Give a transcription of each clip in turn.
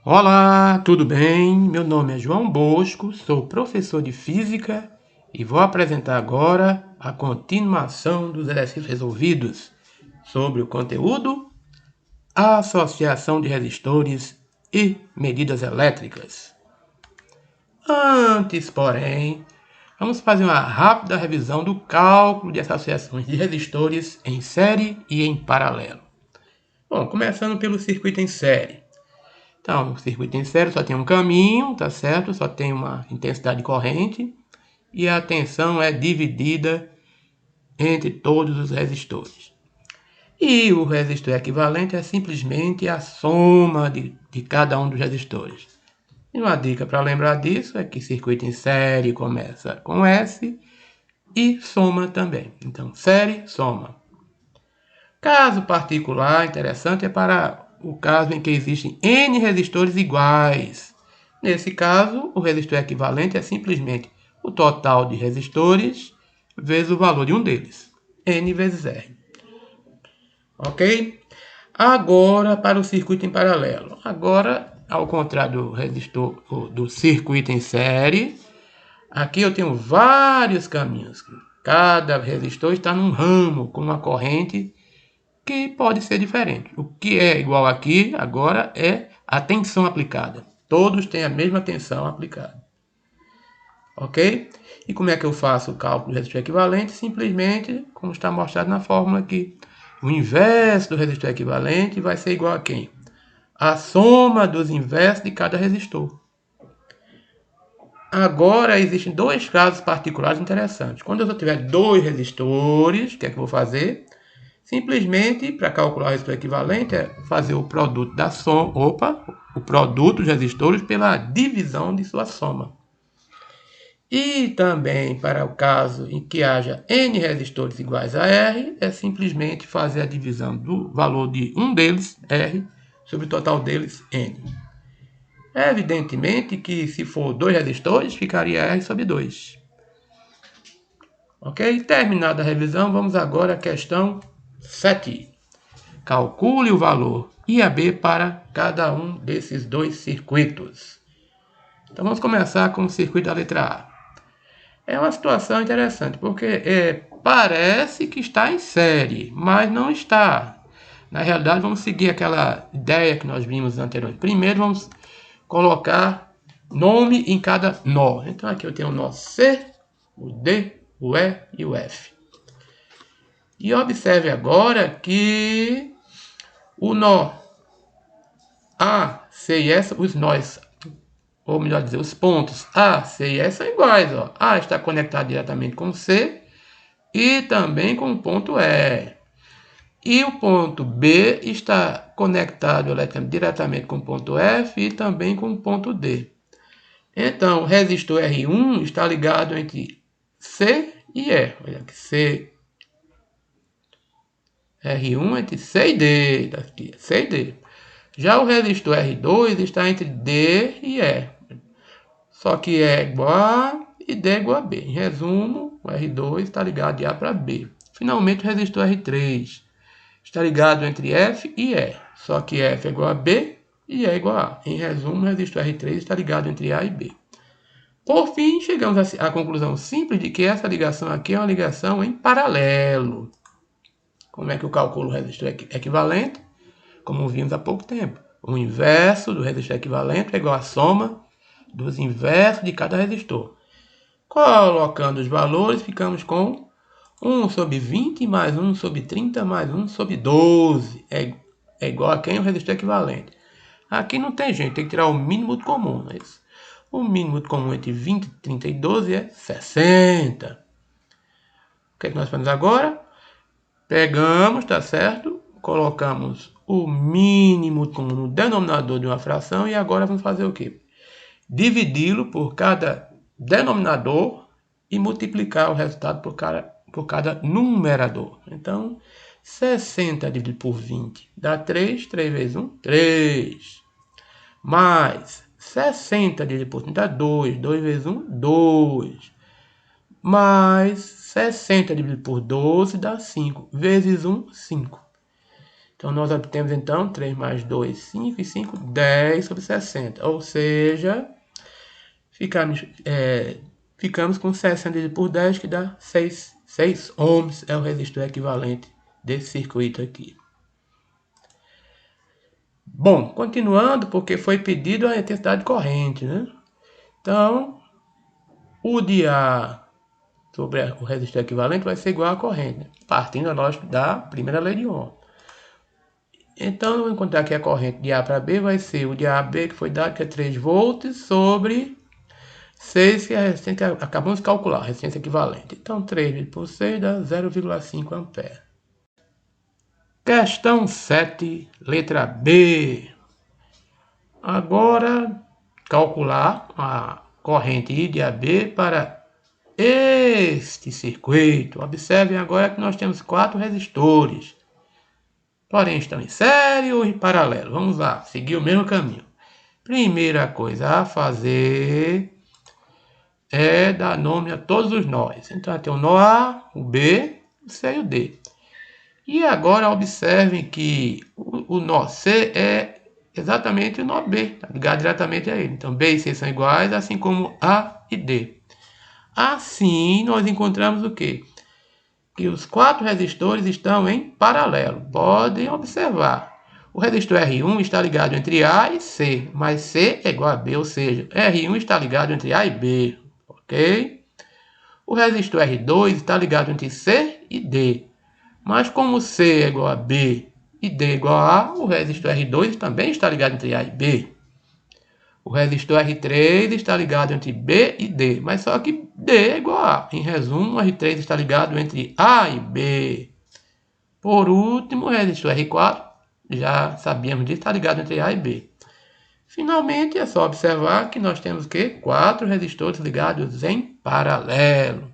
Olá, tudo bem? Meu nome é João Bosco, sou professor de Física e vou apresentar agora a continuação dos exercícios resolvidos sobre o conteúdo Associação de resistores e medidas elétricas. Antes, porém, vamos fazer uma rápida revisão do cálculo de associações de resistores em série e em paralelo. Bom, começando pelo circuito em série. Então, o circuito em série só tem um caminho, tá certo? Só tem uma intensidade de corrente e a tensão é dividida entre todos os resistores. E o resistor equivalente é simplesmente a soma de cada um dos resistores. E uma dica para lembrar disso é que circuito em série começa com S e soma também. Então, série, soma. Caso particular interessante é para o caso em que existem N resistores iguais. Nesse caso, o resistor equivalente é simplesmente o total de resistores vezes o valor de um deles, N vezes R. Ok? Agora para o circuito em paralelo. Agora, ao contrário do resistor do circuito em série, aqui eu tenho vários caminhos. Cada resistor está num ramo com uma corrente que pode ser diferente. O que é igual aqui agora é a tensão aplicada. Todos têm a mesma tensão aplicada. Ok? E como é que eu faço o cálculo do resistor equivalente? Simplesmente, como está mostrado na fórmula aqui, o inverso do resistor equivalente vai ser igual a quem? A soma dos inversos de cada resistor. Agora, existem dois casos particulares interessantes. Quando eu só tiver dois resistores, o que é que eu vou fazer? Simplesmente, para calcular o resistor equivalente, é fazer o produto da soma, o produto dos resistores pela divisão de sua soma. E também, para o caso em que haja N resistores iguais a R, é simplesmente fazer a divisão do valor de um deles, R, sobre o total deles, N. Evidentemente que se for dois resistores, ficaria R sobre 2. Ok? Terminada a revisão, vamos agora à questão 7. Calcule o valor IAB para cada um desses dois circuitos. Então vamos começar com o circuito da letra A. É uma situação interessante, porque parece que está em série, mas não está. Na realidade, vamos seguir aquela ideia que nós vimos anteriormente. Primeiro, vamos colocar nome em cada nó. Então aqui eu tenho o nó C, o D, o E e o F. E observe agora que o nó A, C e S, os nós, ou melhor dizer, os pontos A, C e S são iguais. Ó. A está conectado diretamente com C e também com o ponto E. E o ponto B está conectado diretamente com o ponto F e também com o ponto D. Então, o resistor R1 está ligado entre C e E. Olha aqui, C. R1 entre C e D. Aqui, C e D. Já o resistor R2 está entre D e E. Só que E é igual a e D é igual a B. Em resumo, o R2 está ligado de A para B. Finalmente, o resistor R3 está ligado entre F e E. Só que F é igual a B e E é igual a A. Em resumo, o resistor R3 está ligado entre A e B. Por fim, chegamos à conclusão simples de que essa ligação aqui é uma ligação em paralelo. Como é que eu calculo o resistor equivalente? Como vimos há pouco tempo. O inverso do resistor equivalente é igual à soma dos inversos de cada resistor. Colocando os valores, ficamos com 1 sobre 20 mais 1 sobre 30 mais 1 sobre 12. É igual a quem? O resistor equivalente. Aqui não tem jeito, tem que tirar o mínimo do comum. Não é isso? O mínimo comum entre 20, 30 e 12 é 60. O que é que nós fazemos agora? Pegamos, tá certo? Colocamos o mínimo comum no denominador de uma fração e agora vamos fazer o quê? Dividi-lo por cada denominador e multiplicar o resultado por cada numerador. Então, 60 dividido por 20 dá 3. 3 vezes 1, 3. Mais 60 dividido por 30 dá 2. 2 vezes 1, 2. Mais 60 dividido por 12 dá 5. Vezes 1, 5. Então, nós obtemos, então, 3 mais 2, 5, e 5, 10 sobre 60. Ou seja, ficamos com 60 dividido por 10, que dá 6 ohms, é o resistor equivalente desse circuito aqui. Bom, continuando, porque foi pedido a intensidade de corrente, né? Então, o de A sobre o resistor equivalente vai ser igual à corrente, né? Partindo da lógica da primeira lei de Ohm. Então, eu vou encontrar que a corrente de A para B vai ser o de A a B, que foi dado, que é 3 volts, sobre 6, que é a resistência que acabamos de calcular, a resistência equivalente. Então, 3 por 6 dá 0,5 ampere. Questão 7, letra B. Agora, calcular a corrente I de AB para este circuito. Observem agora que nós temos 4 resistores, porém estão em série ou em paralelo. Vamos lá, seguir o mesmo caminho. Primeira coisa a fazer é dar nome a todos os nós. Então, tem o nó A, o B, o C e o D. E agora observem que o nó C é exatamente o nó B, tá ligado diretamente a ele. Então, B e C são iguais, assim como A e D. Assim, nós encontramos o quê? Que os 4 resistores estão em paralelo. Podem observar. O resistor R1 está ligado entre A e C, mas C é igual a B, ou seja, R1 está ligado entre A e B, ok? O resistor R2 está ligado entre C e D, mas como C é igual a B e D é igual a A, o resistor R2 também está ligado entre A e B. O resistor R3 está ligado entre B e D, mas só que D é igual a A. Em resumo, o R3 está ligado entre A e B. Por último, o resistor R4, já sabíamos disso, está ligado entre A e B. Finalmente, é só observar que nós temos o quê? 4 resistores ligados em paralelo.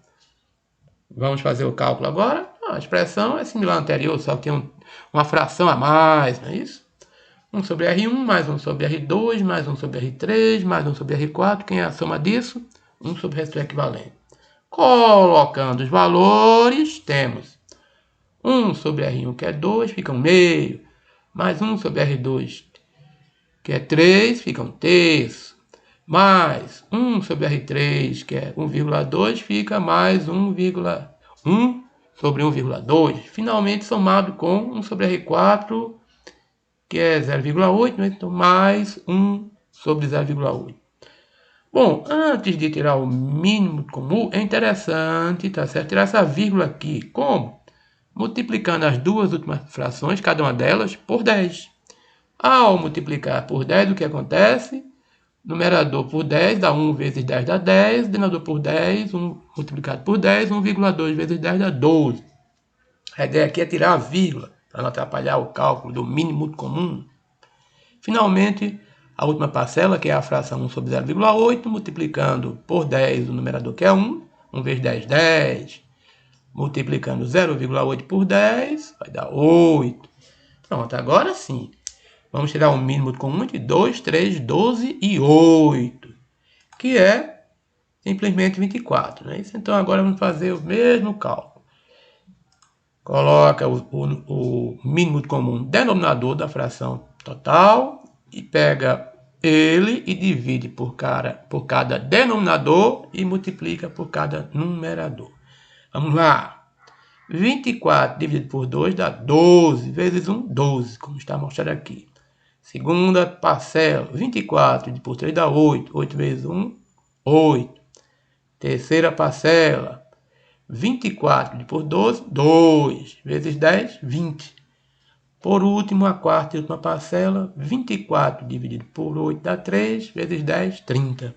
Vamos fazer o cálculo agora? A expressão é similar à anterior, só que tem uma fração a mais, não é isso? 1 sobre R1, mais 1 sobre R2, mais 1 sobre R3, mais 1 sobre R4. Quem é a soma disso? 1 sobre o resistor equivalente. Colocando os valores, temos 1 sobre R1, que é 2, fica 1 meio. Mais 1 sobre R2, que é 3, fica 1 terço. Mais 1 sobre R3, que é 1,2, fica mais 1,1 sobre 1,2. Finalmente, somado com 1 sobre R4, que é 0,8, né? Então mais 1 sobre 0,8. Bom, antes de tirar o mínimo comum, é interessante, tá certo? Tirar essa vírgula aqui. Como? Multiplicando as duas últimas frações, cada uma delas, por 10. Ao multiplicar por 10, o que acontece? Numerador por 10 dá 1 vezes 10 dá 10, denominador por 10, 1 multiplicado por 10, 1,2 vezes 10 dá 12. A ideia aqui é tirar a vírgula, para não atrapalhar o cálculo do mínimo comum. Finalmente, a última parcela, que é a fração 1 sobre 0,8, multiplicando por 10 o numerador, que é 1, 1 vezes 10, 10. Multiplicando 0,8 por 10, vai dar 8. Pronto, agora sim. Vamos tirar o mínimo comum de 2, 3, 12 e 8, que é simplesmente 24. Né? Então, agora vamos fazer o mesmo cálculo. Coloca o mínimo comum denominador da fração total e pega ele e divide por cada denominador e multiplica por cada numerador. Vamos lá. 24 dividido por 2 dá 12 vezes 1, 12, como está mostrado aqui. Segunda parcela, 24 dividido por 3 dá 8. 8 vezes 1, 8. Terceira parcela, 24 dividido por 12, 2. Vezes 10, 20. Por último, a quarta e última parcela, 24 dividido por 8 dá 3. Vezes 10, 30.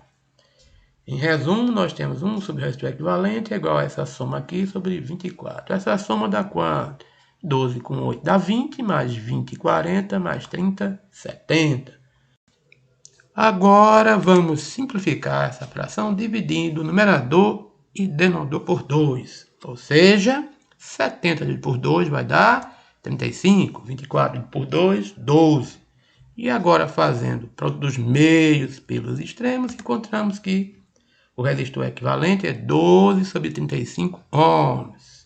Em resumo, nós temos 1 sobre o resistor equivalente igual a essa soma aqui sobre 24. Essa soma dá quanto? 12 com 8 dá 20, mais 20, 40, mais 30, 70. Agora vamos simplificar essa fração dividindo o numerador e denominador por 2. Ou seja, 70 dividido por 2 vai dar 35. 24 dividido por 2, 12. E agora fazendo produto dos meios pelos extremos, encontramos que o resistor equivalente é 12 sobre 35 ohms.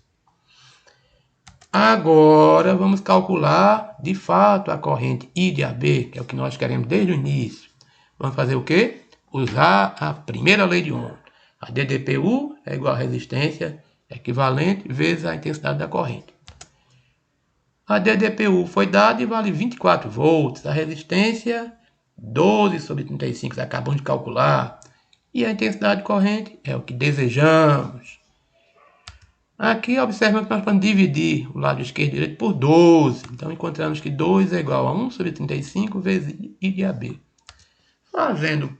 Agora vamos calcular de fato a corrente I de AB, que é o que nós queremos desde o início. Vamos fazer o quê? Usar a primeira lei de Ohm. A DDPU é igual a resistência equivalente vezes a intensidade da corrente. A DDPU foi dada e vale 24 volts. A resistência 12/35, acabamos de calcular. E a intensidade de corrente é o que desejamos. Aqui observamos que nós podemos dividir o lado esquerdo e direito por 12. Então encontramos que 2 é igual a 1/35 vezes I de AB. Fazendo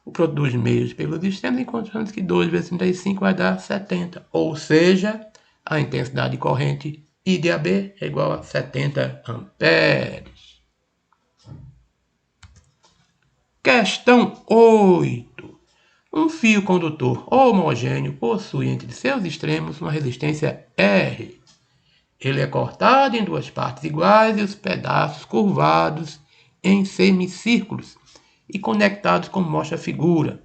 o produto dos meios pelos extremos, encontramos que 2 vezes 35 vai dar 70. Ou seja, a intensidade de corrente I de AB é igual a 70 amperes. Questão 8. Um fio condutor homogêneo possui entre seus extremos uma resistência R. Ele é cortado em duas partes iguais e os pedaços curvados em semicírculos e conectados como mostra a figura,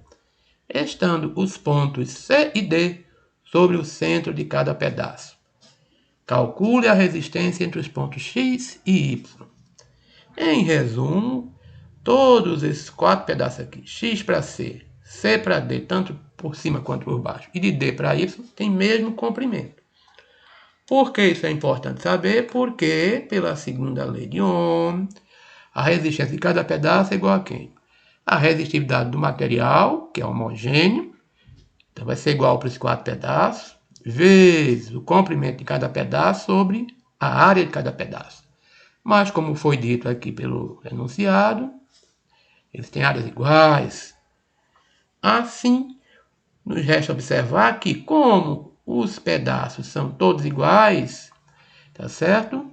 estando os pontos C e D sobre o centro de cada pedaço. Calcule a resistência entre os pontos X e Y. Em resumo, todos esses 4 pedaços aqui, X para C, C para D, tanto por cima quanto por baixo, e de D para Y, tem mesmo comprimento. Por que isso é importante saber? Porque, pela segunda lei de Ohm, a resistência de cada pedaço é igual a quem? A resistividade do material, que é homogêneo, então vai ser igual para os 4 pedaços, vezes o comprimento de cada pedaço sobre a área de cada pedaço. Mas, como foi dito aqui pelo enunciado, eles têm áreas iguais. Assim, nos resta observar que, como os pedaços são todos iguais, tá certo?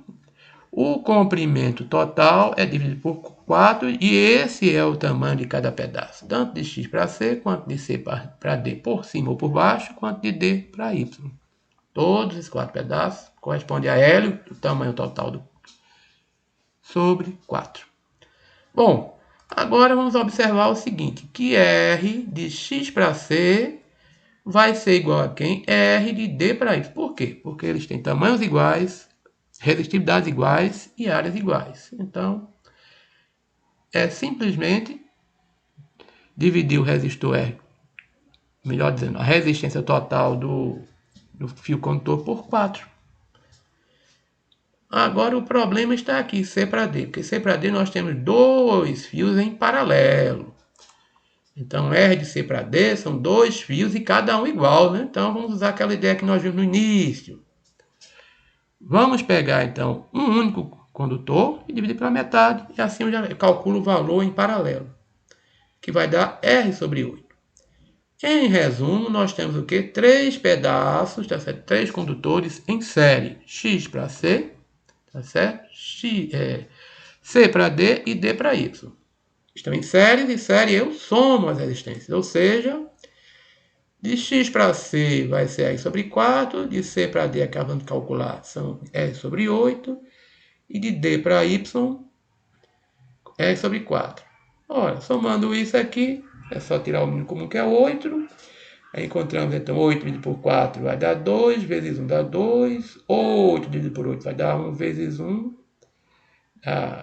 O comprimento total é dividido por 4 e esse é o tamanho de cada pedaço, tanto de X para C, quanto de C para D por cima ou por baixo, quanto de D para Y. Todos os 4 pedaços correspondem a L, o tamanho total sobre 4. Bom, agora vamos observar o seguinte, que R de X para C vai ser igual a quem? R de D para Y. Por quê? Porque eles têm tamanhos iguais, resistividades iguais e áreas iguais. Então, é simplesmente dividir o resistor R, melhor dizendo, a resistência total do fio condutor por 4. Agora o problema está aqui, C para D, porque C para D nós temos 2 fios em paralelo. Então R de C para D são 2 fios e cada um igual, né? Então vamos usar aquela ideia que nós vimos no início. Vamos pegar então um único condutor e dividir pela metade, e assim eu já calculo o valor em paralelo, que vai dar R sobre 8. Em resumo, nós temos o que? 3 pedaços, tá certo? 3 condutores em série, X para C, tá certo? C para D e D para Y. Estão em séries e série eu somo as resistências, ou seja, de X para C vai ser R sobre 4, de C para D, acabando de calcular, são R sobre 8, e de D para Y, R sobre 4. Ora, somando isso aqui, é só tirar o mínimo comum que é 8, aí encontramos então 8 dividido por 4 vai dar 2, vezes 1 dá 2, 8 dividido por 8 vai dar 1 vezes 1,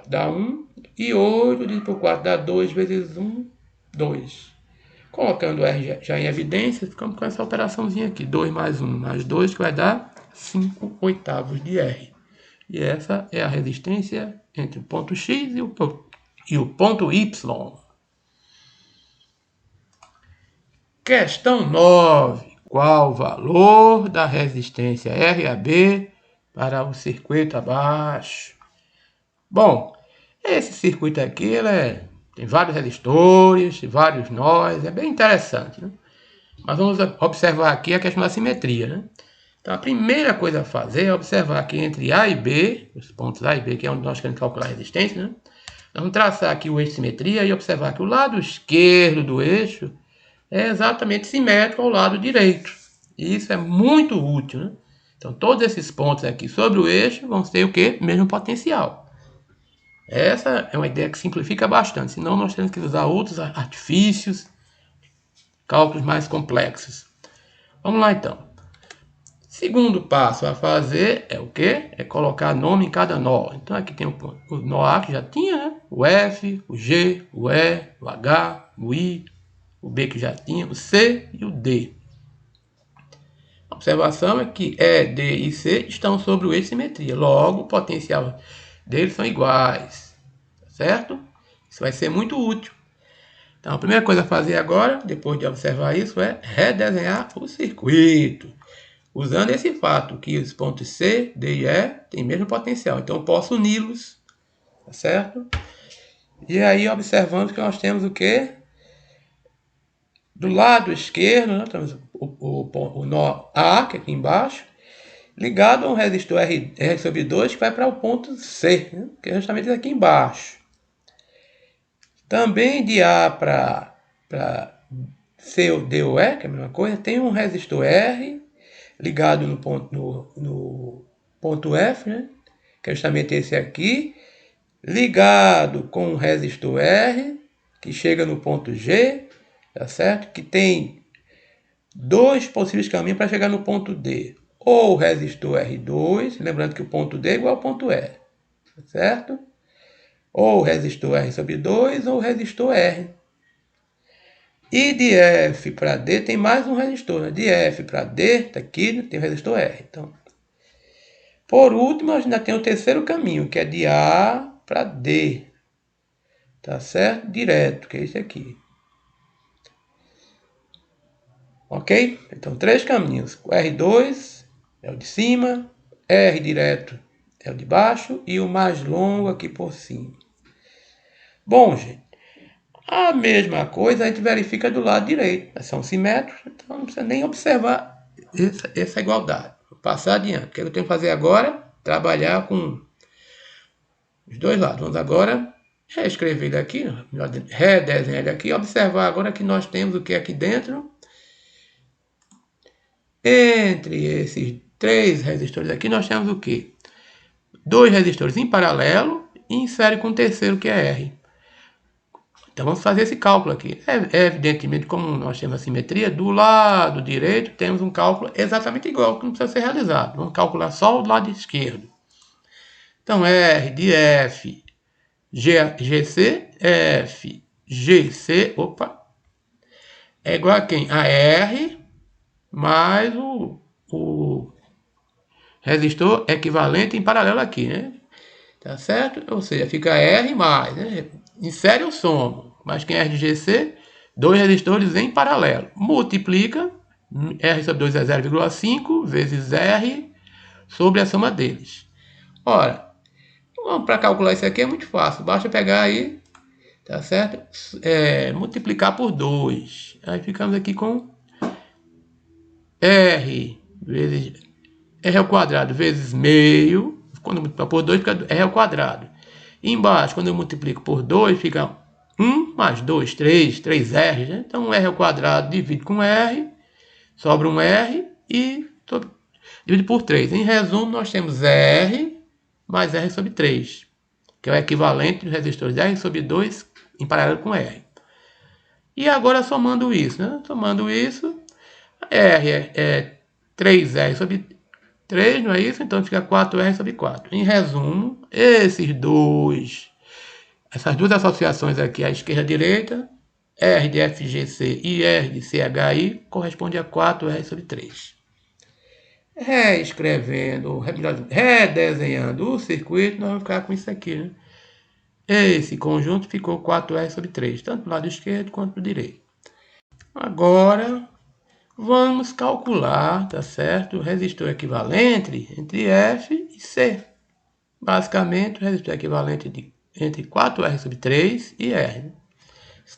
dá 1, e 8 dividido por 4 dá 2 vezes 1, 2. Colocando R já em evidência, ficamos com essa operaçãozinha aqui, 2 mais 1 mais 2, que vai dar 5/8 de R. E essa é a resistência entre o ponto X e o ponto Y. Questão 9. Qual o valor da resistência RAB para o circuito abaixo? Bom, esse circuito aqui tem vários resistores, vários nós, é bem interessante, né? Mas vamos observar aqui a questão da simetria, né? Então a primeira coisa a fazer é observar que entre A e B, os pontos A e B, que é onde nós queremos calcular a resistência, né? Nós vamos traçar aqui o eixo de simetria e observar que o lado esquerdo do eixo é exatamente simétrico ao lado direito. E isso é muito útil, né? Então todos esses pontos aqui sobre o eixo vão ter o quê? Mesmo potencial. Essa é uma ideia que simplifica bastante, senão nós temos que usar outros artifícios, cálculos mais complexos. Vamos lá então. Segundo passo a fazer é o quê? É colocar nome em cada nó. Então aqui tem o nó A que já tinha, né? O F, o G, o E, o H, o I, o B que já tinha, o C e o D. A observação é que E, D e C estão sobre o eixo de simetria. Logo, o potencial deles são iguais. Certo? Isso vai ser muito útil. Então, a primeira coisa a fazer agora, depois de observar isso, é redesenhar o circuito. Usando esse fato que os pontos C, D e E têm o mesmo potencial. Então, eu posso uni-los. Tá certo? E aí, observando que nós temos o quê? Do lado esquerdo, nós temos o nó A, que é aqui embaixo, ligado a um resistor R sobre 2 que vai para o ponto C, né? Que é justamente aqui embaixo. Também de A para C ou D ou E, que é a mesma coisa, tem um resistor R ligado no ponto F, né? Que é justamente esse aqui, ligado com um resistor R, que chega no ponto G, tá certo? Que tem dois possíveis caminhos para chegar no ponto D. Ou o resistor R2, lembrando que o ponto D é igual ao ponto E, tá certo? Ou o resistor R sobre 2 ou o resistor R. E de F para D tem mais um resistor, né? De F para D, tá aqui, tem o resistor R. Então, por último, a gente ainda tem o terceiro caminho, que é de A para D. Tá certo? Direto, que é esse aqui. Ok? Então, três caminhos. O R2 é o de cima, R direto é o de baixo e o mais longo aqui por cima. Bom, gente, a mesma coisa a gente verifica do lado direito. São simétricos, então não precisa nem observar essa igualdade. Vou passar adiante. O que eu tenho que fazer agora? Trabalhar com os dois lados. Vamos agora reescrever ele aqui, redesenhar ele aqui, observar agora que nós temos o que aqui dentro. Entre esses três resistores aqui, nós temos o quê? Dois resistores em paralelo e em série com o terceiro, que é R. Então vamos fazer esse cálculo aqui. Evidentemente, como nós temos a simetria, do lado direito temos um cálculo exatamente igual, que não precisa ser realizado. Vamos calcular só o lado esquerdo. Então, R de F, GC, F, GC, é igual a quem? A R mais o resistor equivalente em paralelo aqui, né? Tá certo? Ou seja, fica R mais, né? Em série eu somo, mas quem é R de GC, dois resistores em paralelo. Multiplica, R sobre 2 é 0,5 vezes R sobre a soma deles. Ora, para calcular isso aqui é muito fácil, basta pegar aí, tá certo? Multiplicar por 2. Aí ficamos aqui com R vezes R ao quadrado vezes meio. Quando eu multiplicar por 2, fica R ao quadrado. E embaixo, quando eu multiplico por 2, fica 1 mais 2, 3 R. Né? Então, R ao quadrado divide com R, sobra um R e divide por 3. Em resumo, nós temos R mais R sobre 3, que é o equivalente dos resistores R sobre 2 em paralelo com R. E agora, somando isso, né? Somando isso, R é 3R sobre 3, não é isso? Então fica 4R sobre 4. Em resumo, essas duas associações aqui à esquerda e à direita, R de FGC e R de CHI, corresponde a 4R sobre 3. Redesenhando o circuito, nós vamos ficar com isso aqui, né? Esse conjunto ficou 4R sobre 3, tanto do lado esquerdo quanto do direito. Agora, vamos calcular, tá certo? O resistor equivalente entre F e C. Basicamente, o resistor equivalente entre 4R sobre 3 e R.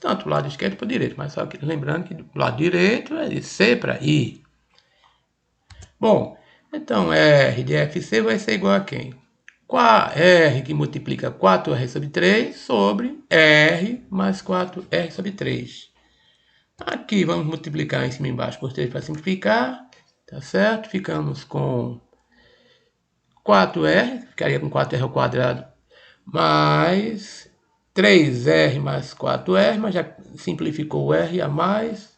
Tanto do lado esquerdo para o direito, mas só que lembrando que do lado direito é de C para I. Bom, então R de FC vai ser igual a quem? R que multiplica 4R sobre 3 sobre R mais 4R sobre 3. Aqui vamos multiplicar em cima e embaixo por 3 para simplificar, tá certo? Ficamos com 4R, ficaria com 4R ao quadrado, mais 3R mais 4R, mas já simplificou o R a mais,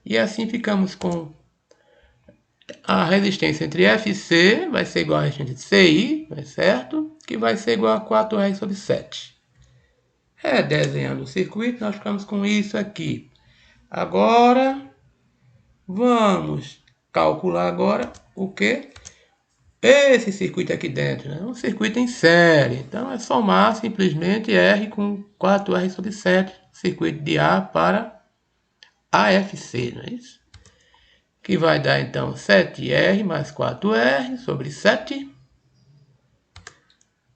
e assim ficamos com a resistência entre F e C vai ser igual a resistência de CI, não é certo? Que vai ser igual a 4R sobre 7. Redesenhando o circuito, nós ficamos com isso aqui. Agora, vamos calcular agora o que? Esse circuito aqui dentro, né? Um circuito em série. Então, é somar simplesmente R com 4R sobre 7, circuito de A para AFC, não é isso? Que vai dar, então, 7R mais 4R sobre 7,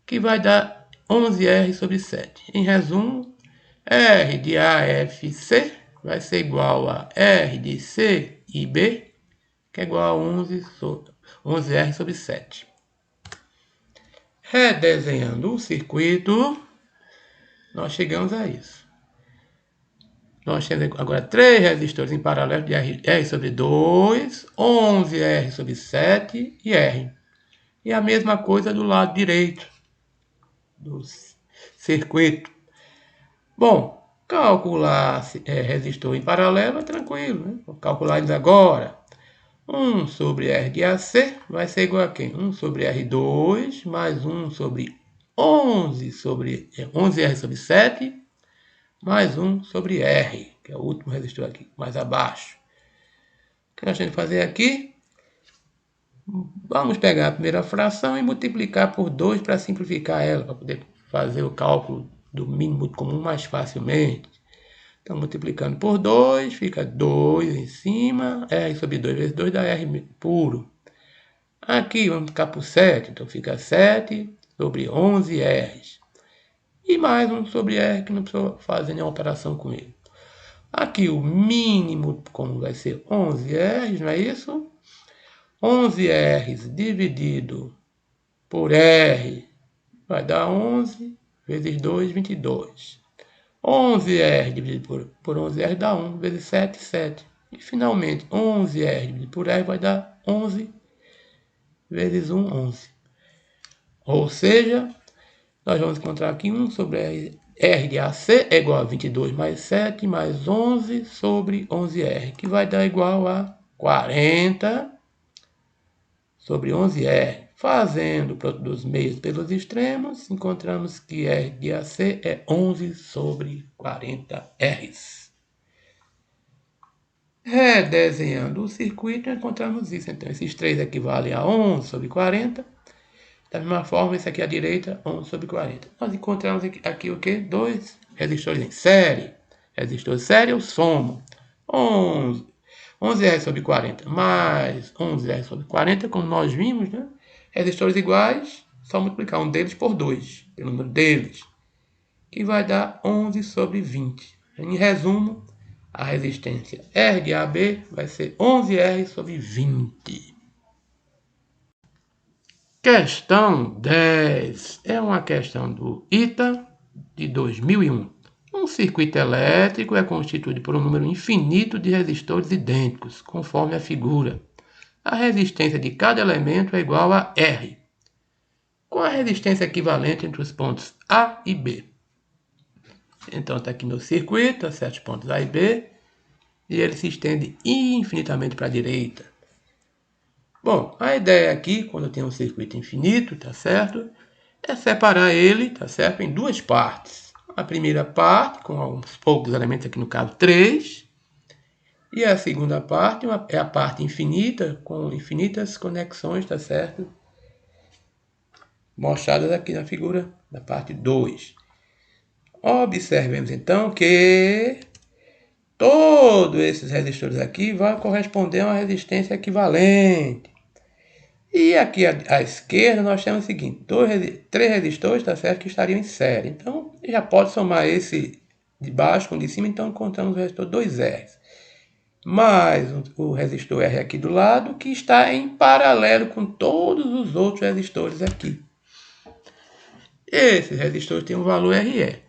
que vai dar 11R sobre 7. Em resumo, R de AFC vai ser igual a R de C e B, que é igual a 11R sobre 7. Redesenhando o circuito, nós chegamos a isso. Nós temos agora 3 resistores em paralelo de R sobre 2, 11R sobre 7 e R. E a mesma coisa do lado direito do circuito. Bom, calcular resistor em paralelo é tranquilo, né? Vou calcular eles agora. 1 sobre R de AC vai ser igual a quem? 1 sobre R2 mais 1 sobre 11R sobre 7 mais 1 sobre R, que é o último resistor aqui, mais abaixo. O que nós temos que fazer aqui? Vamos pegar a primeira fração e multiplicar por 2 para simplificar ela, para poder fazer o cálculo do mínimo comum mais facilmente. Então, multiplicando por 2, fica 2 em cima, R sobre 2 vezes 2 dá R puro. Aqui vamos ficar por 7, então fica 7 sobre 11R. E mais 1 sobre R, que não precisa fazer nenhuma operação com ele. Aqui o mínimo comum vai ser 11R, não é isso? 11R dividido por R vai dar 11 vezes 2, 22. 11R dividido por 11R dá 1 vezes 7, 7. E finalmente 11R dividido por R vai dar 11 vezes 1, 11. Ou seja, nós vamos encontrar aqui 1 sobre R de AC é igual a 22 mais 7 mais 11 sobre 11R, que vai dar igual a 40 sobre 11R. Fazendo o produto dos meios pelos extremos, encontramos que R de AC é 11 sobre 40R. Redesenhando o circuito, encontramos isso. Então, esses 3 equivalem a 11 sobre 40. Da mesma forma, esse aqui à direita, 11 sobre 40. Nós encontramos aqui o quê? 2 resistores em série. Resistor série eu somo 11R sobre 40 mais 11R sobre 40, como nós vimos, né? Resistores iguais, só multiplicar um deles por 2, pelo número deles, que vai dar 11 sobre 20. Em resumo, a resistência R de AB vai ser 11R sobre 20. Questão 10. É uma questão do ITA de 2001. Um circuito elétrico é constituído por um número infinito de resistores idênticos, conforme a figura. A resistência de cada elemento é igual a R. Qual a resistência equivalente entre os pontos A e B? Então está aqui meu circuito, a certos pontos A e B, e ele se estende infinitamente para a direita. Bom, a ideia aqui, quando eu tenho um circuito infinito, tá certo? É separar ele, tá certo? Em 2 partes. A primeira parte, com alguns poucos elementos, aqui no caso 3. E a segunda parte é a parte infinita, com infinitas conexões, tá certo? Mostradas aqui na figura da parte 2. Observemos então que todos esses resistores aqui vão corresponder a uma resistência equivalente. E aqui à esquerda nós temos o seguinte, 3 resistores, tá certo, que estariam em série. Então, já pode somar esse de baixo com o de cima, então encontramos o resistor 2R. Mais o resistor R aqui do lado, que está em paralelo com todos os outros resistores aqui. Esse resistor tem um valor RE.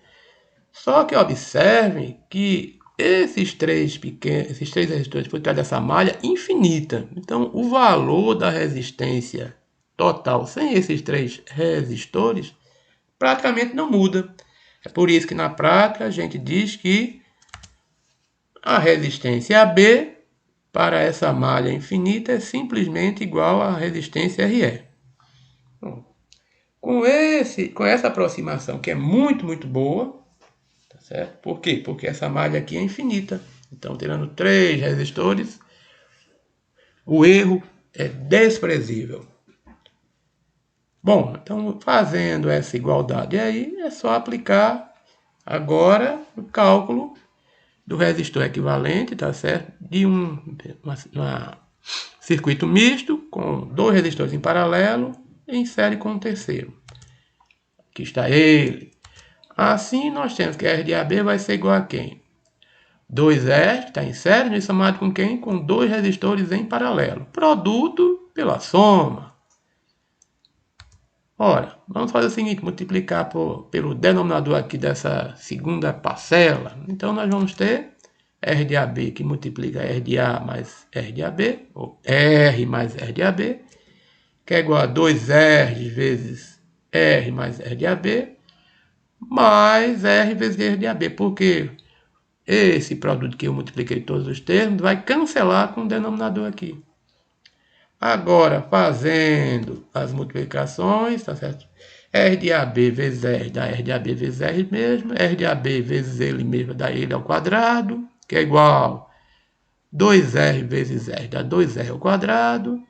Só que observem que esses três resistores foi criado essa malha infinita. Então, o valor da resistência total sem esses 3 resistores praticamente não muda. É por isso que na prática a gente diz que a resistência AB para essa malha infinita é simplesmente igual à resistência RE. Bom, com essa aproximação, que é muito boa, tá certo? Por quê? Porque essa malha aqui é infinita. Então, tirando 3 resistores, o erro é desprezível. Bom, então fazendo essa igualdade aí, é só aplicar agora o cálculo do resistor equivalente, tá certo? De um circuito misto com 2 resistores em paralelo em série com o terceiro. Aqui está ele. Assim, nós temos que R de AB vai ser igual a quem? 2R, que está em série, somado com quem? Com 2 resistores em paralelo. Produto pela soma. Ora, vamos fazer o seguinte, multiplicar pelo denominador aqui dessa segunda parcela. Então, nós vamos ter R de AB que multiplica R de A mais R de AB, ou R mais R de AB, que é igual a 2R vezes R mais R de AB, mais R vezes R de AB, porque esse produto que eu multipliquei todos os termos vai cancelar com o denominador aqui. Agora, fazendo as multiplicações, tá certo? R de AB vezes R dá R de AB vezes R mesmo. R de AB vezes ele mesmo dá ele ao quadrado, que é igual 2R vezes R dá 2R ao quadrado.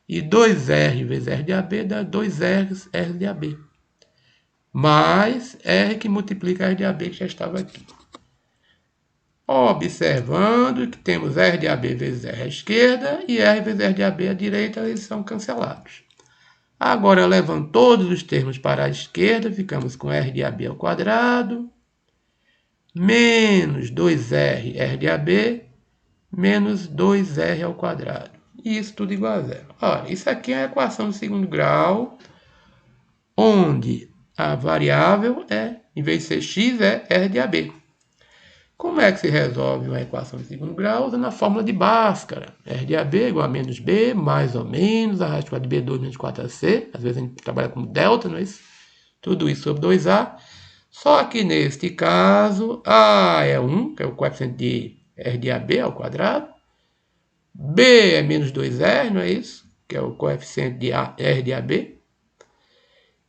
E 2R vezes R de AB dá 2R R de AB. Mais R que multiplica R de AB que já estava aqui. Observando que temos R de AB vezes R à esquerda e R vezes R de AB à direita, eles são cancelados. Agora, levando todos os termos para a esquerda, ficamos com R de AB ao quadrado, menos 2R R de AB, menos 2R ao quadrado. E isso tudo igual a zero. Olha, isso aqui é a equação de segundo grau, onde a variável em vez de ser x, é R de AB. Como é que se resolve uma equação de segundo grau? Usando a fórmula de Bhaskara. R de AB igual a menos B, mais ou menos, a raiz de 4 de B2 menos 4AC. Às vezes a gente trabalha com delta, não é isso? Tudo isso sobre 2A. Só que neste caso, A é 1, que é o coeficiente de R de AB ao quadrado. B é menos 2R, não é isso? Que é o coeficiente de R de AB.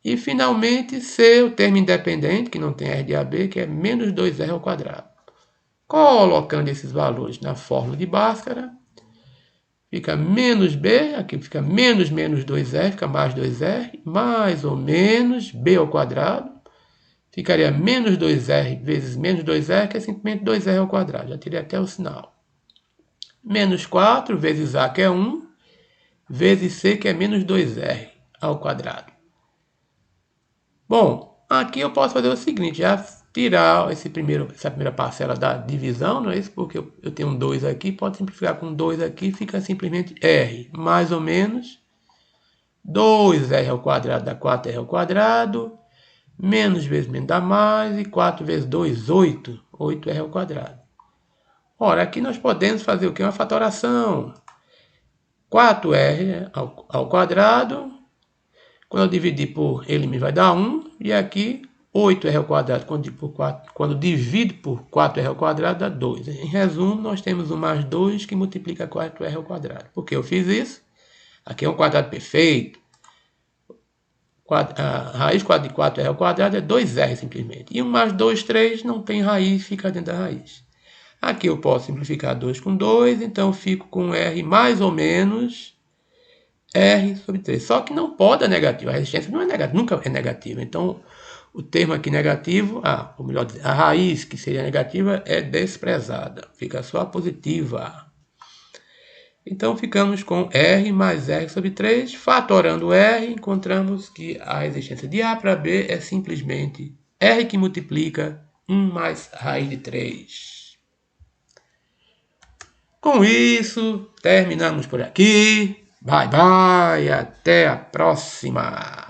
E finalmente C, o termo independente, que não tem R de AB, que é menos 2R ao quadrado. Colocando esses valores na fórmula de Bhaskara, fica menos B, aqui fica menos 2R, fica mais 2R, mais ou menos B ao quadrado, ficaria menos 2R vezes menos 2R, que é simplesmente 2R ao quadrado, já tirei até o sinal. Menos 4 vezes A, que é 1, vezes C, que é menos 2R ao quadrado. Bom, aqui eu posso fazer o seguinte, já tirar essa primeira parcela da divisão, não é isso? Porque eu tenho um 2 aqui, pode simplificar com 2 aqui, fica simplesmente R, mais ou menos 2R ao quadrado dá 4R ao quadrado, menos vezes menos dá mais, e 4 vezes 2, 8, 8R ao quadrado. Ora, aqui nós podemos fazer o que? Uma fatoração. 4R ao quadrado, quando eu dividir por ele me vai dar 1, e aqui 8R ao quadrado, quando divido por 4R ao quadrado, dá 2. Em resumo, nós temos 1 mais 2 que multiplica 4R ao quadrado. Por que eu fiz isso? Aqui é um quadrado perfeito. A raiz de 4R ao quadrado é 2R simplesmente. E 1 mais 2, 3, não tem raiz, fica dentro da raiz. Aqui eu posso simplificar 2 com 2, então eu fico com R mais ou menos R sobre 3. Só que não pode dar negativo. A resistência não é negativa, nunca é negativa. Então, o termo aqui negativo, ou melhor dizer, a raiz que seria negativa é desprezada. Fica só a positiva. Então, ficamos com R mais R sobre 3. Fatorando R, encontramos que a resistência de A para B é simplesmente R que multiplica 1 mais raiz de 3. Com isso, terminamos por aqui. Bye, bye. Até a próxima.